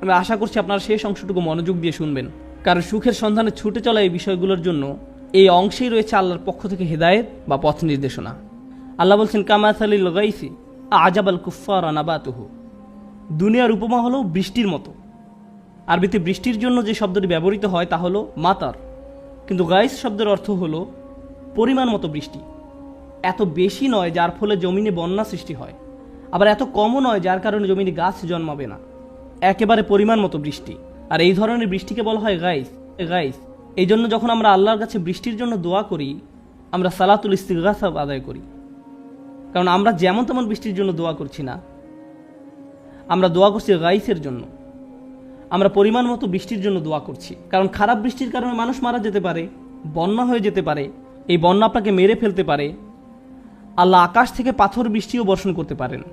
আমি আশা করছি আপনারা শেষ অংশটুকু মনোযোগ দিয়ে শুনবেন, কারণ সুখের সন্ধানে ছুটে চলা এই বিষয়গুলোর জন্য এই অংশেই রয়েছে আল্লাহর পক্ষ থেকে হেদায়েত বা পথ নির্দেশনা। আল্লাহ বলছেন, কামাসালিল গাইসি আজাবাল কুফফার নাবাতুহু। দুনিয়ার উপমা হলো বৃষ্টির মতো। আরবিতে বৃষ্টির জন্য যে শব্দটি ব্যবহৃত হয় তা হলো মাতার, কিন্তু গাইস শব্দের অর্থ হলো পরিমাণ মতো বৃষ্টি। এত বেশি নয় যার ফলে জমিনে বন্যা সৃষ্টি হয়, আবার এত কমও নয় যার কারণে জমিনে গাছ জন্মাবে না। একেবারে পরিমাণ মতো বৃষ্টি। আর এই ধরনের বৃষ্টিকে বলা হয় গাইস। এই জন্য যখন আমরা আল্লাহর কাছে বৃষ্টির জন্য দোয়া করি, আমরা সালাতুল ইস্তিগফার আদায় করি। কারণ আমরা যেমন তেমন বৃষ্টির জন্য দোয়া করছি না, আমরা দোয়া করছি গাইসের জন্য। আমরা পরিমাণ মতো বৃষ্টির জন্য দোয়া করছি, কারণ খারাপ বৃষ্টির কারণে মানুষ মারা যেতে পারে, বন্যা হয়ে যেতে পারে, এই বন্যা আপনাকে মেরে ফেলতে পারে। আল্লাহ আকাশ থেকে পাথর বৃষ্টিও বর্ষণ করতে পারেন।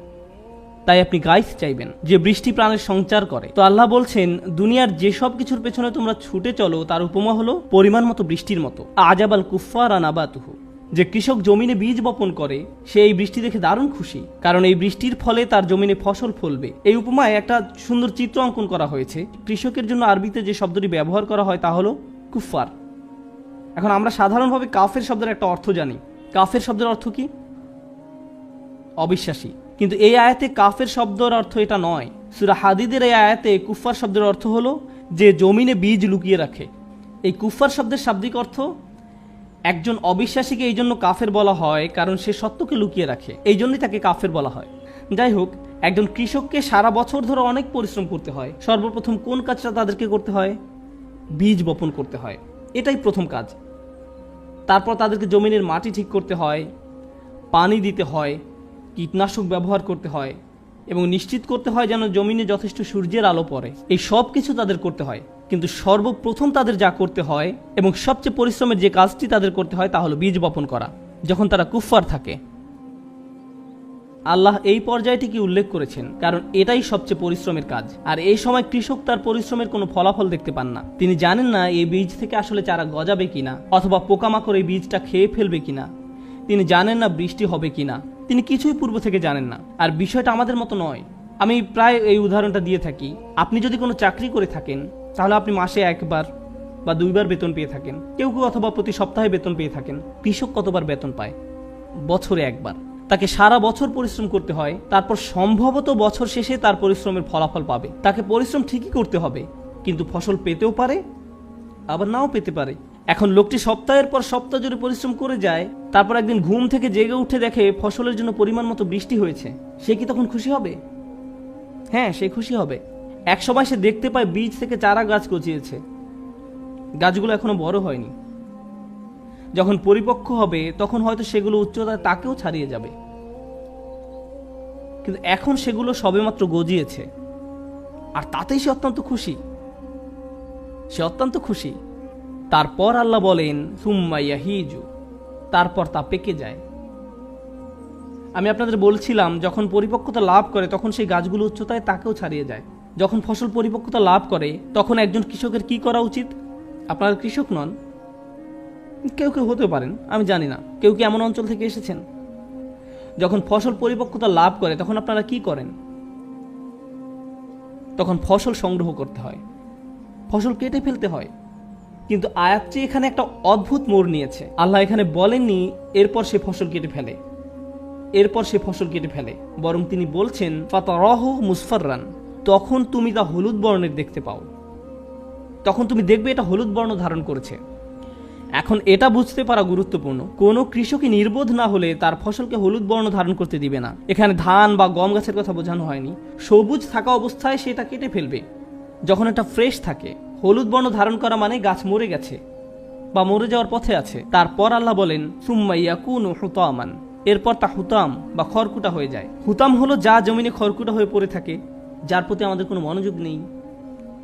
তাই আপনি গাইস চাইবেন যে বৃষ্টি প্রাণের সঞ্চার করে। তো আল্লাহ বলছেন, দুনিয়ার যেসব কিছুর পেছনে তোমরা ছুটে চলো তার উপমা হলো পরিমাণ মতো বৃষ্টির মতো। আজাবাল কুফফার নাবাতুহু। যে কৃষক জমিনে বীজ বপন করে সে এই বৃষ্টি দেখে দারুণ খুশি, কারণ এই বৃষ্টির ফলে তার জমিনে ফসল ফলবে। এই উপমায় একটা সুন্দর চিত্র অঙ্কন করা হয়েছে। কৃষকের জন্য আরবিতে যে শব্দটি ব্যবহার করা হয় তা হলো কুফফার। এখন আমরা সাধারণভাবে কাফের শব্দের একটা অর্থ জানি। কাফের শব্দের অর্থ কি? অবিশ্বাসী। কিন্তু এই আয়াতে কাফের শব্দের অর্থ এটা নয়। সূরা হাদীদের এই আয়াতে কুফফার শব্দের অর্থ হলো যে জমিনে বীজ লুকিয়ে রাখে। এই কুফফার শব্দের শাব্দিক অর্থ, একজন অবিশ্বাসীকে এই জন্য কাফের বলা হয় কারণ সে সত্যকে লুকিয়ে রাখে, এই জন্যই তাকে কাফের বলা হয়। যাই হোক, একজন কৃষককে সারা বছর ধরে অনেক পরিশ্রম করতে হয়। সর্বপ্রথম কোন কাজটা তাদেরকে করতে হয়? বীজ বপন করতে হয়, এটাই প্রথম কাজ। তারপর তাদেরকে জমিনের মাটি ঠিক করতে হয়, পানি দিতে হয়, কীটনাশক ব্যবহার করতে হয় এবং নিশ্চিত করতে হয় যেন জমিনে যথেষ্ট সূর্যের আলো পড়ে। এই সব কিছু তাদের করতে হয়। কিন্তু সর্বপ্রথম তাদের যা করতে হয় এবং সবচেয়ে পরিশ্রমের যে কাজটি তাদের করতে হয় তা হলো বীজ বপন করা, যখন তারা কুফফার থাকে। আল্লাহ এই পর্যায়টিকে উল্লেখ করেছেন কারণ এটাই সবচেয়ে পরিশ্রমের কাজ। আর এই সময় কৃষক তার পরিশ্রমের কোনো ফলাফল দেখতে পান না। তিনি জানেন না এই বীজ থেকে আসলে চারা গজাবে কিনা, অথবা পোকামাকড় এই বীজটা খেয়ে ফেলবে কিনা। তিনি জানেন না বৃষ্টি হবে কিনা। তিনি কিছুই পূর্ব থেকে জানেন না। আর বিষয়টা আমাদের মতো নয়। আমি প্রায় এই উদাহরণটা দিয়ে থাকি। আপনি যদি কোনো চাকরি করে থাকেন তাহলে আপনি মাসে একবার বা দুইবার বেতন পেয়ে থাকেন, কেউ কেউ অথবা প্রতি সপ্তাহে বেতন পেয়ে থাকেন। কৃষক কতবার বেতন পায়? বছরে একবার। তাকে সারা বছর পরিশ্রম করতে হয়, তারপর সম্ভবত বছর শেষে তার পরিশ্রমের ফলাফল পাবে। তাকে পরিশ্রম ঠিকই করতে হবে, কিন্তু ফসল পেতেও পারে আবার নাও পেতে পারে। এখন লোকটি সপ্তাহের পর সপ্তাহ জুড়ে পরিশ্রম করে যায়, তারপর একদিন ঘুম থেকে জেগে উঠে দেখে ফসলের জন্য পরিমাণ মতো বৃষ্টি হয়েছে। সে কি তখন খুশি হবে? হ্যাঁ, সে খুশি হবে। এক সময় সে দেখতে পায় বীজ থেকে চারা গাছ গজিয়েছে, গাছগুলো এখনো বড় হয়নি। যখন পরিপক্ক হবে তখন হয়তো সেগুলো উচ্চতায় তাকেও ছাড়িয়ে যাবে, কিন্তু এখন সেগুলো সবেমাত্র গজিয়েছে, আর তাতেই সে অত্যন্ত খুশি। তারপর আল্লাহ বলেন, সুম্মা ইয়াহিজু, তারপর তা পেকে যায়। আমি আপনাদের বলছিলাম, যখন পরিপক্কতা লাভ করে তখন সেই গাছগুলো উচ্চতায় তাকেও ছাড়িয়ে যায়। যখন ফসল পরিপক্কতা লাভ করে তখন একজন কৃষকের কি করা উচিত? আপনারা কৃষক নন, কেউ কেউ হতে পারেন, আমি জানি না। কেউ কি এমন অঞ্চল থেকে এসেছেন? যখন ফসল পরিপক্কতা লাভ করে তখন আপনারা কি করেন? তখন ফসল সংগ্রহ করতে হয়, ফসল কেটে ফেলতে হয়। কিন্তু আয়াতটি এখানে একটা অদ্ভুত মোড় নিয়েছে। আল্লাহ এখানে বলেননি এরপর সে ফসল কেটে ফেলে, বরং তিনি বলছেন ফাতারাহু মুসফাররান, তখন তুমি তা হলুদ বর্ণের দেখতে পাও। তখন তুমি দেখবে এটা হলুদ বর্ণ ধারণ করেছে। এখন এটা বুঝতে পারা গুরুত্বপূর্ণ, কোনো কৃষকই নির্বোধ না হলে তার ফসলকে হলুদ বর্ণ ধারণ করতে দিবে না। এখানে ধান বা গম গাছের কথা বোঝানো হয়নি। সবুজ থাকা অবস্থায় সেটা কেটে ফেলবে। যখন এটা ফ্রেশ থাকে, হলুদ বর্ণ ধারণ করা মানে গাছ মরে গেছে বা মরে যাওয়ার পথে আছে। তারপর আল্লাহ বলেন, সুম্মা ইয়াকুনু হুতামান, এরপর তা হুতাম বা খড়কুটা হয়ে যায়। হুতাম হলো যা জমিনে খড়কুটা হয়ে পড়ে থাকে, যার প্রতি আমাদের কোনো মনোযোগ নেই।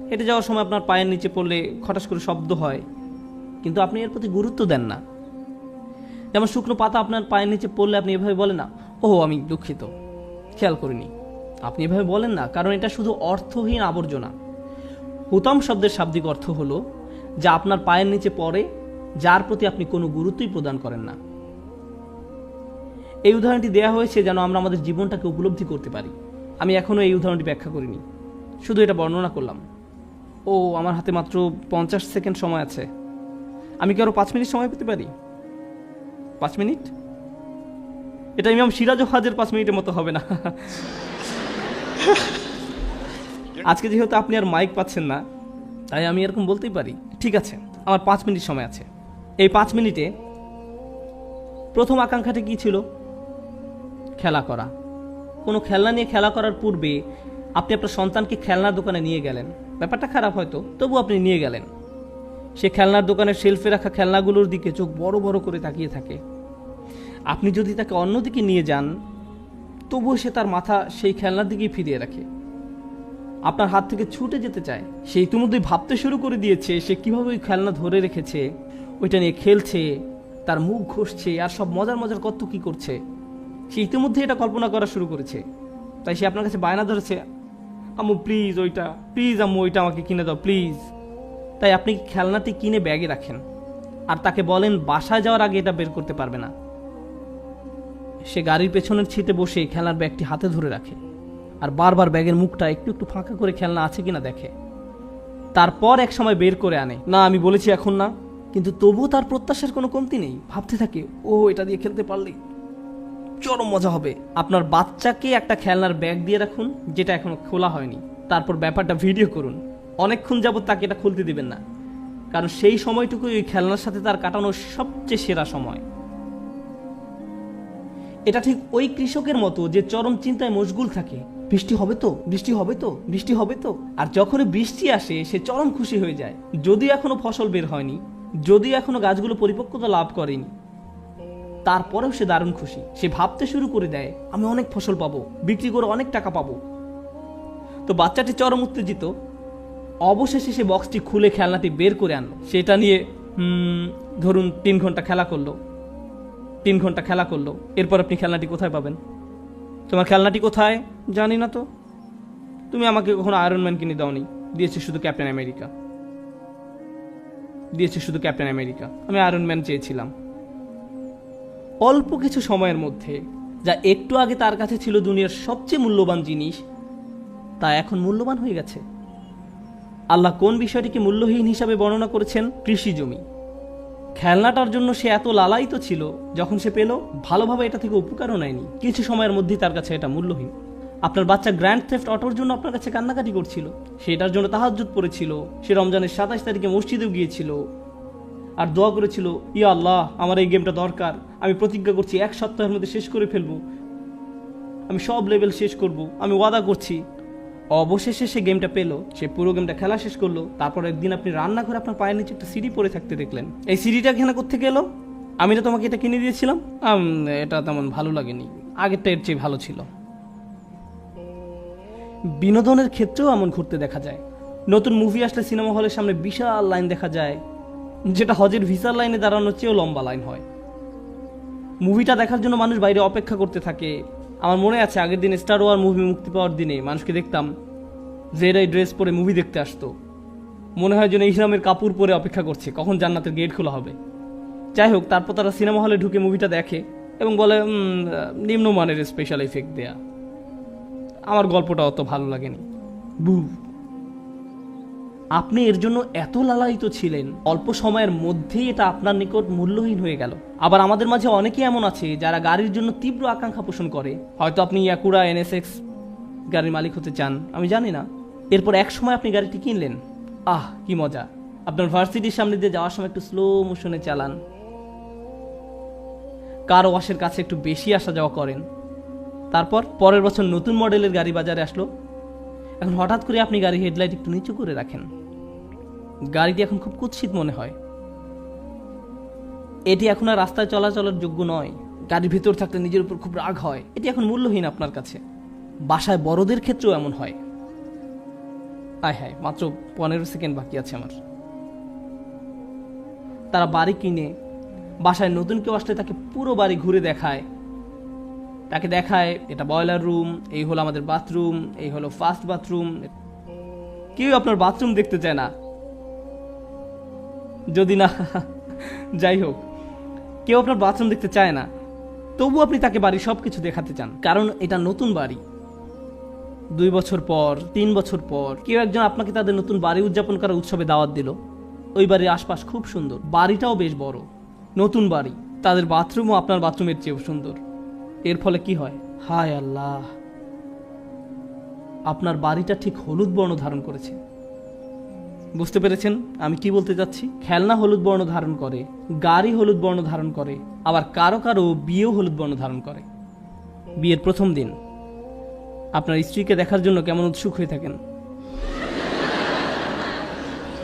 হেঁটে যাওয়ার সময় আপনার পায়ের নিচে পড়লে খটাস করে শব্দ হয়, কিন্তু আপনি এর প্রতি গুরুত্ব দেন না। যেমন শুকনো পাতা আপনার পায়ের নিচে পড়লে আপনি এভাবে বলেন না, ও আমি দুঃখিত, খেয়াল করিনি। আপনি এভাবে বলেন না, কারণ এটা শুধু অর্থহীন আবর্জনা। হুতাম শব্দের শাব্দিক অর্থ হলো যা আপনার পায়ের নিচে পড়ে, যার প্রতি আপনি কোনো গুরুত্বই প্রদান করেন না। এই উদাহরণটি দেয়া হয়েছে যেন আমরা আমাদের জীবনটাকে উপলব্ধি করতে পারি। আমি এখনো এই উদাহরণটি ব্যাখ্যা করিনি, শুধু এটা বর্ণনা করলাম। ও আমার হাতে মাত্র 50 সেকেন্ড সময় আছে, আমি কি আরো 5 মিনিট সময় পেতে পারি? 5 মিনিট? এটা ইমাম সিরাজ ও হাজের 5 মিনিটের মতো হবে না। আজকে যেহেতু আপনি আর মাইক পাচ্ছেন না, তাই আমি এরকম বলতেই পারি। ঠিক আছে, আমার 5 মিনিট সময় আছে। এই 5 মিনিটে প্রথম আকাঙ্ক্ষাটা কি ছিল? খেলা করা। কোনো খেলনা নিয়ে খেলা করার পূর্বে আপনি আপনার সন্তানকে খেলনার দোকানে নিয়ে গেলেন, ব্যাপারটা খারাপ হয়তো, তবু আপনি নিয়ে গেলেন। সে খেলনার দোকানের শেলফে রাখা খেলনাগুলোর দিকে চোখ বড় বড় করে তাকিয়ে থাকে। আপনি যদি তাকে অন্যদিকে নিয়ে যান, তবুও সে তার মাথা সেই খেলনার দিকেই ফিরিয়ে রাখে, আপনার হাত থেকে ছুটে যেতে চায়। সে ইতিমধ্যেই ভাবতে শুরু করে দিয়েছে সে কিভাবে ওই খেলনা ধরে রেখেছে, ওইটা নিয়ে খেলছে, তার মুখ ঘষছে, আর সব মজার মজার কত কি করছে। সে ইতিমধ্যে এটা কল্পনা করা শুরু করেছে। তাই সে আপনার কাছে বায়না ধরেছে, আম্মু প্লিজ ওইটা, প্লিজ আম্মু ওইটা আমাকে কিনে দাও প্লিজ। তাই আপনি খেলনাটি কিনে ব্যাগে রাখেন, আর তাকে বলেন বাসায় যাওয়ার আগে এটা বের করতে পারবে না। সে গাড়ির পেছনের সিটে বসে খেলনার ব্যাগটি হাতে ধরে রাখে, আর বারবার ব্যাগের মুখটা একটু একটু ফাঁকা করে খেলনা আছে কিনা দেখে। তারপর এক সময় বের করে আনে। না, আমি বলেছি এখন না, কিন্তু তবুও তার প্রত্যাশার কোনো কমতি নেই। ভাবতে থাকে, ও এটা দিয়ে খেলতে পারলেই চরম মজা হবে। আপনার বাচ্চাকে একটা খেলনার ব্যাগ দিয়ে রাখুন যেটা এখনো খোলা হয়নি, তারপর ব্যাপারটা ভিডিও করুন। অনেকক্ষণ যাবত তাকে এটা খুলতে দিবেন না, কারণ সেই সময়টুকুই ওই খেলনার সাথে তার কাটানোর সবচেয়ে সেরা সময়। এটা ঠিক ওই কৃষকের মতো যে চরম চিন্তায় মশগুল থাকে, বৃষ্টি হবে তো, বৃষ্টি হবে তো, বৃষ্টি হবে তো। আর যখনই বৃষ্টি আসে সে চরম খুশি হয়ে যায়। যদিও এখনো ফসল বের হয়নি, যদিও এখনো গাছগুলো পরিপক্কতা লাভ করেনি, তারপরেও সে দারুণ খুশি। সে ভাবতে শুরু করে দেয়, আমি অনেক ফসল পাবো, বিক্রি করে অনেক টাকা পাবো। তো বাচ্চাটি চরম উত্তেজিত। অবশেষে সে বক্সটি খুলে খেলনাটি বের করে আনলো। সেটা নিয়ে ধরুন 3 ঘন্টা খেলা করলো। 3 ঘন্টা খেলা করলো। এরপর আপনি খেলনাটি কোথায় পাবেন? তোমার খেলনাটি কোথায়? জানি না তো। তুমি আমাকে কখনো আয়রন ম্যান কিনে দাওনি, দিয়েছে শুধু ক্যাপ্টেন আমেরিকা, দিয়েছে শুধু ক্যাপ্টেন আমেরিকা। আমি আয়রন ম্যান চেয়েছিলাম। অল্প কিছু সময়ের মধ্যে যা একটু আগে তার কাছে ছিল দুনিয়ার সবচেয়ে মূল্যবান জিনিস, তা এখন মূল্যবান হয়ে গেছে। আল্লাহ কোন বিষয়টিকে মূল্যহীন হিসাবে বর্ণনা করেছেন? কৃষি জমি। খেলনাটার জন্য সে এত লালায়িত ছিল, যখন সে পেল ভালোভাবে এটা থেকে উপকারও নেয়নি। কিছু সময়ের মধ্যেই তার কাছে এটা মূল্যহীন। আপনার বাচ্চা গ্র্যান্ড থেফট অটোর জন্য আপনার কাছে কান্নাকাটি করছিল, সেটার জন্য তাহাজ্জুদ পড়েছিল, সে রমজানের 27 তারিখে মসজিদেও গিয়েছিল আর দোয়া করেছিল, ইয়া আল্লাহ আমার এই গেমটা দরকার, আমি প্রতিজ্ঞা করছি 1 সপ্তাহের মধ্যে শেষ করে ফেলবো, আমি সব লেভেল শেষ করব, আমি ওয়াদা করছি। অবশেষে সে গেমটা পেলো, সে পুরো গেমটা খেলা শেষ করলো। তারপর একদিন আপনি রান্না করে আপনার পায়ের নিচে একটা সিঁড়ি পড়ে থাকতে দেখলেন। এই সিঁড়িটা এখানে কোত্থেকে এলো? আমি না তোমাকে এটা কিনে দিয়েছিলাম? এটা তেমন ভালো লাগেনি, আগেরটা এর চেয়ে ভালো ছিল। বিনোদনের ক্ষেত্রেও এমন ঘুরতে দেখা যায়। নতুন মুভি আসলে সিনেমা হলের সামনে বিশাল লাইন দেখা যায়, যেটা হজের ভিসার লাইনে দাঁড়ানোর চেয়েও লম্বা লাইন হয়। মুভিটা দেখার জন্য মানুষ বাইরে অপেক্ষা করতে থাকে। আমার মনে আছে আগের দিন স্টার ওয়ার মুভি মুক্তি পাওয়ার দিনে মানুষকে দেখতাম জেরাই ড্রেস পরে মুভি দেখতে আসতো, মনে হয় যেন ইসলামের কাপড় পরে অপেক্ষা করছে কখন জান্নাতের গেট খোলা হবে। যাই হোক, তারপর তারা সিনেমা হলে ঢুকে মুভিটা দেখে এবং বলে নিম্নমানের স্পেশাল এফেক্ট দেয়া, আমার গল্পটা অত ভালো লাগেনি। বু, আপনি এর জন্য এত লালায়িত ছিলেন, অল্প সময়ের মধ্যেই এটা আপনার নিকট মূল্যহীন হয়ে গেল। আবার আমাদের মাঝে অনেকেই এমন আছে যারা গাড়ির জন্য তীব্র আকাঙ্ক্ষা পোষণ করে। হয়তো আপনি ইয়াকুরা NSX গাড়ির মালিক হতে চান, আমি জানি না। এরপর এক সময় আপনি গাড়িটি কিনলেন, আহ কি মজা। আপনার ভার্সিটির সামনে দিয়ে যাওয়ার সময় একটু স্লো মোশনে চালান, কার ওয়াশের কাছে একটু বেশি আসা যাওয়া করেন। তারপর পরের বছর নতুন মডেলের গাড়ি বাজারে আসলো, এখন হঠাৎ করে আপনি গাড়ির হেডলাইট একটু নিচু করে রাখেন, গাড়িটি এখন খুব কুৎসিত মনে হয়, এটি এখন আর রাস্তায় চলাচলের যোগ্য নয়, গাড়ির ভেতর থাকলে নিজের উপর খুব রাগ হয়, এটি এখন মূল্যহীন আপনার কাছে। বাসায় বড়দের ক্ষেত্রেও এমন হয়। আয় হায়, মাত্র 15 সেকেন্ড বাকি আছে আমার। তারা বাড়ি কিনে বাসায় নতুন কেউ আসলে তাকে পুরো বাড়ি ঘুরে দেখায়, তাকে দেখায় এটা বয়লার রুম, এই হলো আমাদের বাথরুম, এই হলো ফার্স্ট বাথরুম। কেউ আপনার বাথরুম দেখতে চায় না, যদি না যাই হোক, কেউ আপনার বাথরুম দেখতে চায় না, তবু আপনি তাকে বাড়ির সবকিছু দেখাতে চান, কারণ এটা নতুন বাড়ি। 2 বছর পর, 3 বছর পর কেউ একজন আপনাকে তাদের নতুন বাড়ি উদযাপন করার উৎসবে দাওয়াত দিল। ওই বাড়ির আশপাশ খুব সুন্দর, বাড়িটাও বেশ বড়, নতুন বাড়ি, তাদের বাথরুমও আপনার বাথরুমের চেয়েও সুন্দর। এর ফলে কি হয়? হায় আল্লাহ, আপনার বাড়িটা ঠিক হলুদ বর্ণ ধারণ করেছে। বুঝতে পেরেছেন আমি কি বলতে যাচ্ছি? খেলনা হলুদ বর্ণ ধারণ করে, গাড়ি হলুদ বর্ণ ধারণ করে, আবার কারো কারো বিয়েও হলুদ বর্ণ ধারণ করে। বিয়ের প্রথম দিন আপনার স্ত্রীকে দেখার জন্য কেমন উৎসুক হয়ে থাকেন,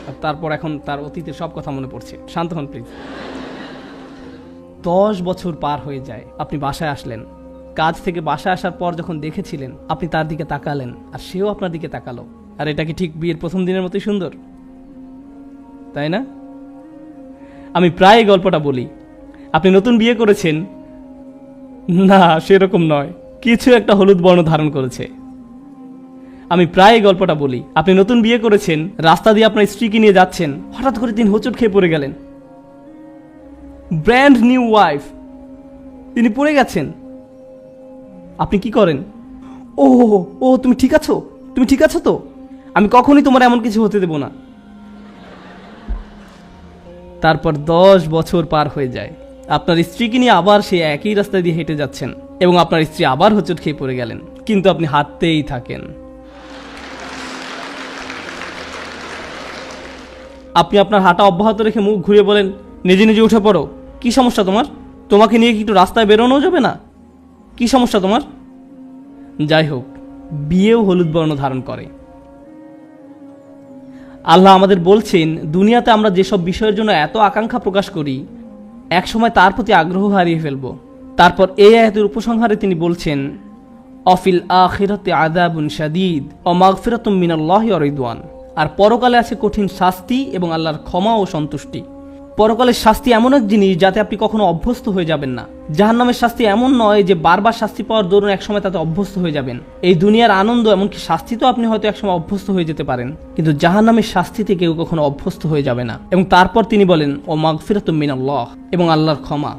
আর তারপর এখন তার অতীতের সব কথা মনে পড়ছে। শান্ত হন প্লিজ। 10 বছর পার হয়ে যায়, আপনি বাসায় আসলেন। কাজ থেকে বাসায় আসার পর যখন দেখেছিলেন, আপনি তার দিকে তাকালেন আর সেও আপনার দিকে তাকালো। আর এটা কি ঠিক বিয়ের প্রথম দিনের মতোই সুন্দর, তাই না? আমি প্রায় এই গল্পটা বলি। আপনি নতুন বিয়ে করেছেন, না সেরকম নয়, কিছু একটা হলুদ বর্ণ ধারণ করেছে। আমি প্রায় এই গল্পটা বলি। আপনি নতুন বিয়ে করেছেন, রাস্তা দিয়ে আপনার স্ত্রীকে নিয়ে যাচ্ছেন, হঠাৎ করে তিনি হোঁচট খেয়ে পড়ে গেলেন। ব্র্যান্ড নিউ ওয়াইফ, তিনি পড়ে গেছেন। আপনি কি করেন? ও ও তুমি ঠিক আছো? তুমি ঠিক আছো তো? আমি কখনোই তোমার এমন কিছু হতে দেব না। তারপর 10 বছর পার হয়ে যায়, আপনার স্ত্রীকে নিয়ে আবার সেই একই রাস্তা দিয়ে হেঁটে যাচ্ছেন এবং আপনার স্ত্রী আবার হোঁচট খেয়ে পড়ে গেলেন, কিন্তু আপনি হাঁটতেই থাকেন। আপনি আপনার হাঁটা অব্যাহত রেখে মুখ ঘুরিয়ে বলেন, নিজে নিজে উঠে পড়ো। কি সমস্যা তোমার? তোমাকে নিয়ে কি একটু রাস্তায় বেরোনো যাবে না? কি সমস্যা তোমার? যাই হোক, বিয়েও হলুদ বর্ণ ধারণ করে। আল্লাহ আমাদের বলছেন, দুনিয়াতে আমরা যেসব বিষয়ের জন্য এত আকাঙ্ক্ষা প্রকাশ করি, একসময় তার প্রতি আগ্রহ হারিয়ে ফেলব। তারপর এই আয়াতের উপসংহারে তিনি বলছেন, অফিল আখিরাতে আযাবুন শাদীদ ওয়া মাগফিরাতুম মিনাল্লাহি ওয়া রিদওয়ান। আর পরকালে আছে কঠিন শাস্তি এবং আল্লাহর ক্ষমা ও সন্তুষ্টি। পরকালের শাস্তি এমন এক জিনিস যাতে আপনি কখনো অভ্যস্ত হয়ে যাবেন না। জাহান্নামের শাস্তি এমন নয় যে বারবার শাস্তি পাওয়ার দরুন একসময় তাতে অভ্যস্ত হয়ে যাবেন। এই দুনিয়ার আনন্দ, এমনকি শাস্তি তো আপনি হয়তো একসময় অভ্যস্ত হয়ে যেতে পারেন, কিন্তু জাহান্নামের শাস্তিতে কেউ কখনো অভ্যস্ত হয়ে যাবে না। এবং তারপর তিনি বলেন, ও মাগফিরাতুম মিনাল্লাহ, এবং আল্লাহর ক্ষমা,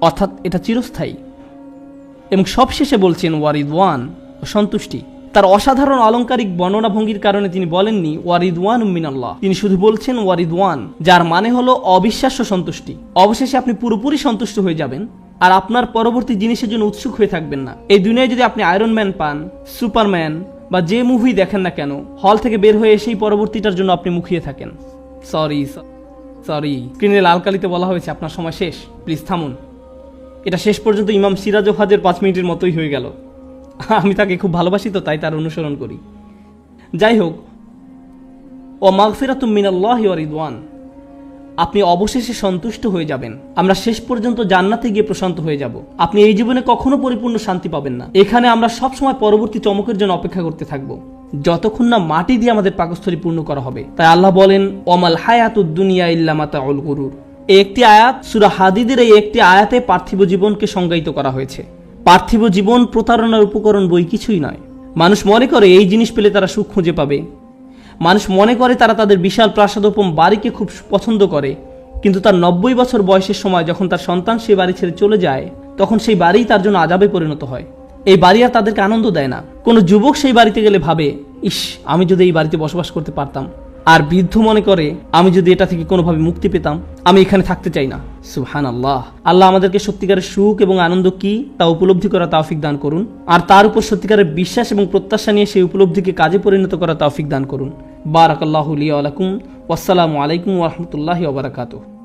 অর্থাৎ এটা চিরস্থায়ী। এবং সবশেষে বলছেন ওয়া রিদওয়ান, ও সন্তুষ্টি। তার অসাধারণ অলংকারিক বর্ণনা ভঙ্গির কারণে তিনি বলেননি ওয়া রিদওয়ানুম মিনাল্লাহ, তিনি শুধু বলছেন ওয়া রিদওয়ান, যার মানে হলো অবিশ্বাস্য সন্তুষ্টি। অবশেষে আপনি পুরোপুরি সন্তুষ্ট হয়ে যাবেন আর আপনার পরবর্তী জিনিসের জন্য উৎসুক হয়ে থাকবেন না। এই দুনিয়ায় যদি আপনি আয়রন ম্যান পান, সুপারম্যান বা যে মুভি দেখেন না কেন, হল থেকে বের হয়ে এসেই পরবর্তীটার জন্য আপনি মুখিয়ে থাকেন। সরি, স্ক্রিনে লাল কালিতে বলা হয়েছে আপনার সময় শেষ, প্লিজ থামুন। এটা শেষ পর্যন্ত ইমাম সিরাজ ওয়াহাদের 5 মিনিটের মতোই হয়ে গেল। আমি তাকে খুব ভালোবাসি তো তাই তার অনুসরণ করি। যাই হোক, ও মাগফিরাতুম মিনাল্লাহি ওয়া রিদওয়ান, আপনি অবশেষে সন্তুষ্ট হয়ে যাবেন। আমরা শেষ পর্যন্ত জান্নাতে গিয়ে প্রশান্ত হয়ে যাব। আপনি এই জীবনে কখনো পরিপূর্ণ শান্তি পাবেন না। এখানে আমরা সব সময় পরবর্তী চমকের জন্য অপেক্ষা করতে থাকব, যতক্ষণ না মাটি দিয়ে আমাদের পাকস্থলী পূর্ণ করা হবে। তাই আল্লাহ বলেন, ওয়ামাল হায়াতুদ দুনিয়া ইল্লা মাতাউল গুরুর। এই একটি আয়াত, সূরা হাদীদের এই একটি আয়াতে পার্থিব জীবনকে সংজ্ঞায়িত করা হয়েছে। পার্থিব জীবন প্রতারণার উপকরণ বই কিছুই নয়। মানুষ মনে করে এই জিনিস পেলে তারা সুখ খুঁজে পাবে। মানুষ মনে করে তারা তাদের বিশাল প্রাসাদোপম বাড়িকে খুব পছন্দ করে, কিন্তু তার 90 বছর বয়সের সময় যখন তার সন্তান সেই বাড়ি ছেড়ে চলে যায়, তখন সেই বাড়িই তার জন্য আযাবে পরিণত হয়। এই বাড়ি আর তাদেরকে আনন্দ দেয় না। কোনো যুবক সেই বাড়িতে গেলে ভাবে, ইস, আমি যদি এই বাড়িতে বসবাস করতে পারতাম। আর বৃদ্ধ মনে করে, আমি যদি এটা থেকে কোনোভাবে মুক্তি পেতাম, আমি এখানে থাকতে চাই না। সুবহানাল্লাহ। আল্লাহ আমাদেরকে সত্যিকারের সুখ এবং আনন্দ কি তা উপলব্ধি করা তৌফিক দান করুন, আর তার উপর সত্যিকারের বিশ্বাস এবং প্রত্যাশা নিয়ে সেই উপলব্ধিকে কাজে পরিণত করা তৌফিক দান করুন। বারাকাল্লাহু লি ওয়া লাকুম। ওয়াসসালামু আলাইকুম ওয়া রাহমাতুল্লাহি ওয়া বারাকাতুহু।